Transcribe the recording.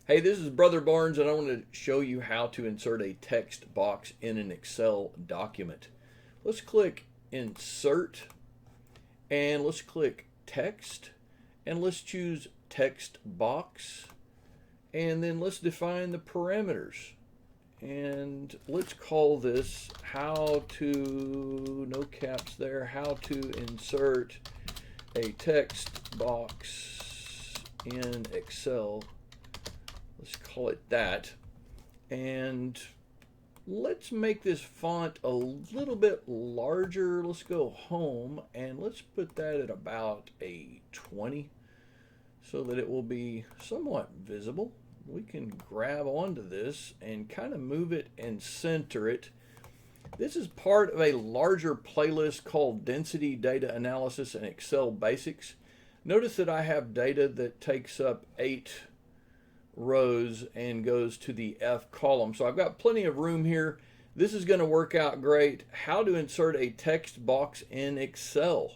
Hey, this is Brother Barnes, and I want to show you how to insert a text box in an Excel document. Let's click Insert, and let's click Text, and let's choose Text Box, and then let's define the parameters. And let's call this how to, no caps there, how to insert a text box in Excel. Let's call it that. And let's make this font a little bit larger. Let's go home and let's put that at about a 20 so that it will be somewhat visible. We can grab onto this and kind of move it and center it. This is part of a larger playlist called Density Data Analysis and Excel Basics. Notice that I have data that takes up 8 rows and goes to the F column. So I've got plenty of room here. This is going to work out great. How to insert a text box in Excel.